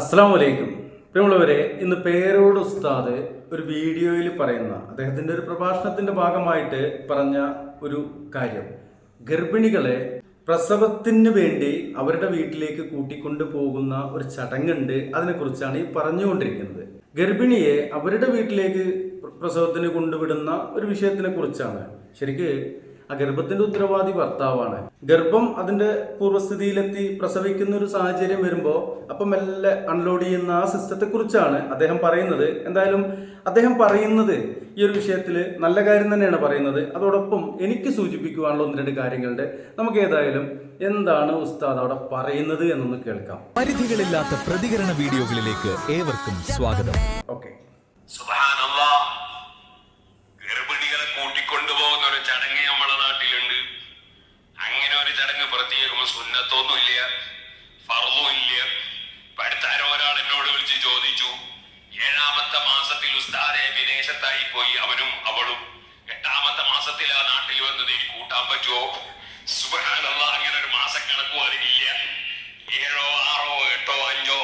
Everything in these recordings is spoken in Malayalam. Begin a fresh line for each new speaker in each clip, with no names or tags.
അസ്സലാമു അലൈക്കും. പ്രിയമുള്ളവരെ, ഇന്ന് പേരോട് ഉസ്താദ് ഒരു വീഡിയോയിൽ പറയുന്ന അദ്ദേഹത്തിൻ്റെ ഒരു പ്രഭാഷണത്തിൻ്റെ ഭാഗമായിട്ട് പറഞ്ഞ ഒരു കാര്യം, ഗർഭിണികളെ പ്രസവത്തിന് വേണ്ടി അവരുടെ വീട്ടിലേക്ക് കൂട്ടിക്കൊണ്ടു പോകുന്ന ഒരു ചടങ്ങുണ്ട്. അതിനെക്കുറിച്ചാണ് ഈ പറഞ്ഞുകൊണ്ടിരിക്കുന്നത്. ഗർഭിണിയെ അവരുടെ വീട്ടിലേക്ക് പ്രസവത്തിന് കൊണ്ടുവിടുന്ന ഒരു വിഷയത്തിനെ കുറിച്ചാണ്. ശരിക്ക് ആ ഗർഭത്തിന്റെ ഉത്തരവാദി ഭർത്താവാണ്. ഗർഭം അതിന്റെ പൂർവ്വസ്ഥിതിയിലെത്തി പ്രസവിക്കുന്ന ഒരു സാഹചര്യം വരുമ്പോൾ അപ്പം മെല്ലെ അൺലോഡ് ചെയ്യുന്ന ആ സിസ്റ്റത്തെ കുറിച്ചാണ് അദ്ദേഹം പറയുന്നത്. എന്തായാലും അദ്ദേഹം പറയുന്നത് ഈ ഒരു വിഷയത്തിൽ നല്ല കാര്യം തന്നെയാണ് പറയുന്നത്. അതോടൊപ്പം എനിക്ക് സൂചിപ്പിക്കുവാനുള്ള ഒന്ന് രണ്ട് കാര്യങ്ങളുണ്ട്. നമുക്ക് ഏതായാലും എന്താണ് ഉസ്താദ് അവിടെ പറയുന്നത് എന്നൊന്ന് കേൾക്കാം.
പരിധികളില്ലാത്ത പ്രതികരണ വീഡിയോകളിലേക്ക് ഏവർക്കും സ്വാഗതം.
ഓക്കെ.
ഗർഭിണികളെ കൂട്ടിക്കൊണ്ടുപോകുന്ന ഒരു ചടങ്ങ് നമ്മളെ നാട്ടിലുണ്ട്. അങ്ങനെ ഒരു ചടങ്ങ് പ്രത്യേകം സുന്നത്തൊന്നും ഇല്ല, ഫർളും ഇല്ല. അടുത്താരോ ഒരാൾ എന്നോട് വിളിച്ച് ചോദിച്ചു, 7ാമത്തെ മാസത്തിൽ ഉസ്താദെ വിദേശത്തായി പോയി അവനും അവളും, 8ാമത്തെ മാസത്തിൽ ആ നാട്ടിൽ വന്നത് കൂട്ടാൻ പറ്റുമോ? സുബ്ഹാനല്ലാഹ്, അങ്ങനെ ഒരു മാസക്കണക്കും അതിനില്ല. 7ഓ 6ഓ 8ഓ 5ഓ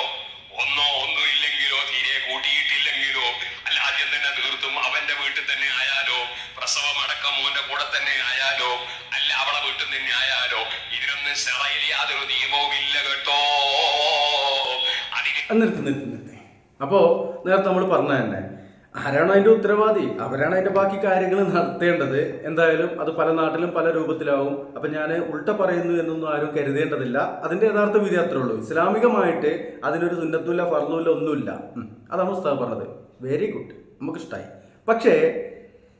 1ഓ ഒന്നും ഇല്ലെങ്കിലോ തീരെ കൂട്ടിയിട്ടില്ലെങ്കിലോ അല്ല ആദ്യം തന്നെ തീർത്തും അവന്റെ വീട്ടിൽ തന്നെ ആയാലോ, പ്രസവമടക്കം മോന്റെ കൂടെ തന്നെ ആയാലോ, അല്ല അവളെ വീട്ടിൽ തന്നെ ആയാലോ, ഇതിനൊന്നും ശറയിൽ യാതൊരു നിയമവും ഇല്ല കേട്ടോ.
നിർത്തി. അപ്പോ നേരത്തെ നമ്മൾ പറഞ്ഞ തന്നെ ആരാണ് അതിന്റെ ഉത്തരവാദി? അവരാണ് അതിന്റെ ബാക്കി കാര്യങ്ങൾ നടത്തേണ്ടത്. എന്തായാലും അത് പല നാട്ടിലും പല രൂപത്തിലാവും. അപ്പൊ ഞാൻ ഉൾട്ട പറയുന്നു എന്നൊന്നും ആരും കരുതേണ്ടതില്ല. അതിന്റെ യഥാർത്ഥ വിധി അത്രേ ഉള്ളൂ. ഇസ്ലാമികമായിട്ട് അതിനൊരു സുന്നത്തുമില്ല, ഫർളുമില്ല, ഒന്നുമില്ല. അതാണ് ഉസ്താദ് പറഞ്ഞത്. വെരി ഗുഡ്, നമുക്കിഷ്ടായി. പക്ഷേ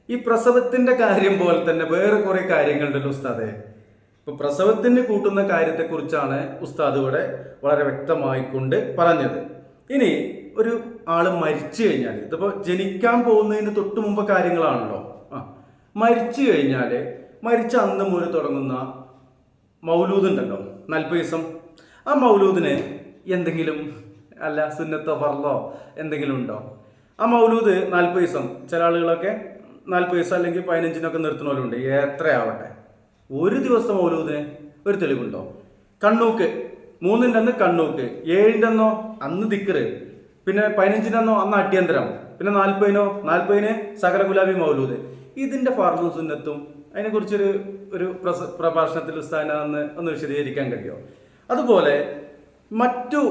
ഈ പ്രസവത്തിന്റെ കാര്യം പോലെ തന്നെ വേറെ കുറെ കാര്യങ്ങളുണ്ടല്ലോ ഉസ്താദെ. ഇപ്പൊ പ്രസവത്തിന് കൂട്ടുന്ന കാര്യത്തെക്കുറിച്ചാണ് ഉസ്താദ് ഇവിടെ വളരെ വ്യക്തമായിക്കൊണ്ട് പറഞ്ഞത്. ഇനി ഒരു ആള് മരിച്ചു കഴിഞ്ഞാൽ, ഇതിപ്പോ ജനിക്കാൻ പോകുന്നതിന് തൊട്ട് മുമ്പ് കാര്യങ്ങളാണല്ലോ. മരിച്ചു കഴിഞ്ഞാല് മരിച്ച അന്ന് മുതൽ തുടങ്ങുന്ന മൗലൂദ് ഉണ്ടല്ലോ, 40 ദിവസം. ആ മൗലൂദിന് എന്തെങ്കിലും അല്ല സുന്നത്തോ ഫർളോ എന്തെങ്കിലും ഉണ്ടോ? ആ മൗലൂദ് 40 ദിവസം, ചില ആളുകളൊക്കെ 40 ദിവസം അല്ലെങ്കിൽ 15-നൊക്കെ നിർത്തുന്നവരുണ്ട്. എത്രയാവട്ടെ, ഒരു ദിവസം മൗലൂദിന് ഒരു തെളിവുണ്ടോ? കണ്ണൂക്ക് 3-ന്റെ അന്ന് കണ്ണൂക്ക്, 7-ന്റെ അന്നോ അന്ന് ദിക്റ്, പിന്നെ 15-നന്നോ അന്ന് അട്യന്തരം, പിന്നെ 40-ന് സകല ഗുലാബി മൗലൂദ്. ഇതിന്റെ ഫർളും സുന്നത്തും അതിനെക്കുറിച്ചൊരു ഒരു പ്രഭാഷണത്തിൽ ഉസ്താദിനെ ഒന്ന് വിശദീകരിക്കാൻ കഴിയുമോ? അതുപോലെ മറ്റു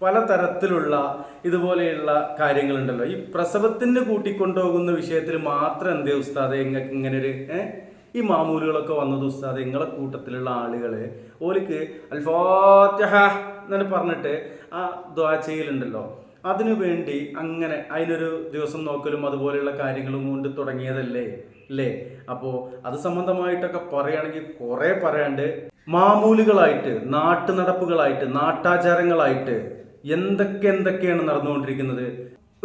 പലതരത്തിലുള്ള ഇതുപോലെയുള്ള കാര്യങ്ങളുണ്ടല്ലോ. ഈ പ്രസവത്തിന് കൂട്ടിക്കൊണ്ടുപോകുന്ന വിഷയത്തിൽ മാത്രം എന്തേ ഉസ്താദെ നിങ്ങൾക്ക് ഇങ്ങനെ ഒരു ഈ മാമൂലുകളൊക്കെ വന്നത് ഉസ്താദ്? നിങ്ങളെ കൂട്ടത്തിലുള്ള ആളുകള് ഓലിക്ക് അൽഫാത്തിഹ എന്ന് പറഞ്ഞിട്ട് ആ ദുആ ചെയ്യലുണ്ടല്ലോ, അതിനു വേണ്ടി അങ്ങനെ അതിനൊരു ദിവസം നോക്കലും അതുപോലെയുള്ള കാര്യങ്ങളും കൊണ്ട് തുടങ്ങിയതല്ലേ അല്ലേ? അപ്പോൾ അത് സംബന്ധമായിട്ടൊക്കെ പറയുകയാണെങ്കിൽ കുറെ പറയാണ്ട്, മാമൂലുകളായിട്ട്, നാട്ടുനടപ്പുകളായിട്ട്, നാട്ടാചാരങ്ങളായിട്ട് എന്തൊക്കെയാണ് നടന്നുകൊണ്ടിരിക്കുന്നത്.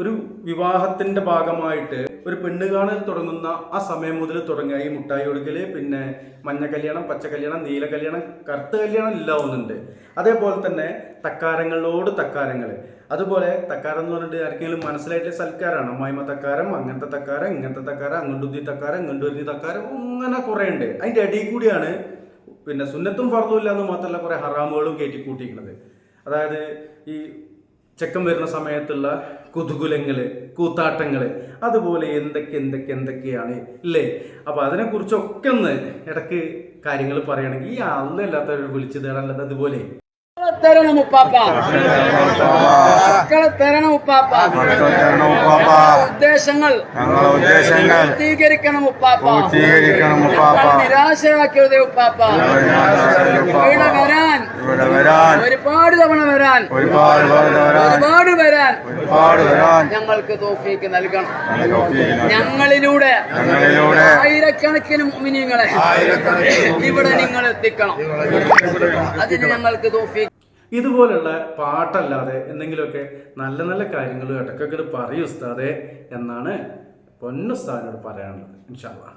ഒരു വിവാഹത്തിന്റെ ഭാഗമായിട്ട് ഒരു പെണ്ണ് കാണൽ തുടങ്ങുന്ന ആ സമയം മുതൽ തുടങ്ങുക ഈ മുട്ടായി കൊടുക്കല്, പിന്നെ മഞ്ഞ കല്യാണം, പച്ച കല്യാണം, നീല കല്യാണം, കറുത്ത കല്യാണം എല്ലാം ഒന്നുണ്ട്. അതേപോലെ തന്നെ തക്കാരങ്ങളോട് തക്കാരങ്ങൾ. അതുപോലെ തക്കാരം എന്ന് പറഞ്ഞിട്ട് ആർക്കെങ്കിലും മനസ്സിലായിട്ടുള്ള സൽക്കാരാണ്. അമ്മായിമ തക്കാരം, അങ്ങനത്തെ തക്കാരം, ഇങ്ങനത്തെ തക്കാരം, അങ്ങോട്ടുതി തക്കാരം, ഇങ്ങോട്ടുതി തക്കാരം, അങ്ങനെ കുറെ ഉണ്ട്. അതിന്റെ അടിയിൽ കൂടിയാണ് പിന്നെ സുന്നത്തും ഫർളും ഇല്ല എന്ന് മാത്രമല്ല കുറെ ഹറാമുകളും കയറ്റി കൂട്ടിയിരിക്കുന്നത്. അതായത് ഈ ചെക്കൻ വരുന്ന സമയത്തുള്ള കുതുകുലങ്ങള്, കൂത്താട്ടങ്ങള്, അതുപോലെ എന്തൊക്കെയാണ് ഇല്ലേ? അപ്പൊ അതിനെക്കുറിച്ചൊക്കെ ഒന്ന് ഇടയ്ക്ക് കാര്യങ്ങൾ പറയുകയാണെങ്കിൽ ഈ അല്ലല്ലാത്തവർ വിളിച്ചു തേടാനല്ലത്. അതുപോലെ
തരണം ഉപ്പാപ്പ, മക്കളെ തരണം ഉപ്പാപ്പ, ഉദ്ദേശങ്ങൾ പൂർത്തീകരിക്കണം ഉപ്പാപ്പ, നിരാശയാക്കരുതേ ഉപ്പാപ്പ. ഇവിടെ വരാൻ ഒരുപാട് തവണ വരാൻ, ഒരുപാട് വരാൻ ഞങ്ങൾക്ക് തൗഫീക്ക് നൽകണം. ഞങ്ങളിലൂടെ ആയിരക്കണക്കിന് മുഅ്മിനീങ്ങളെ ഇവിടെ നിങ്ങൾ എത്തിക്കണം. അതിന് ഞങ്ങൾക്ക് തൗഫീക്ക്.
ഇതുപോലുള്ള പാട്ടല്ലാതെ എന്തെങ്കിലുമൊക്കെ നല്ല നല്ല കാര്യങ്ങൾ ഇടയ്ക്കൊക്കെ പറയൂ ഉസ്താദേ എന്നാണ് പൊന്നുസ്താദിനോട് പറയാനുള്ളത്. ഇൻഷാ അല്ലാഹ്.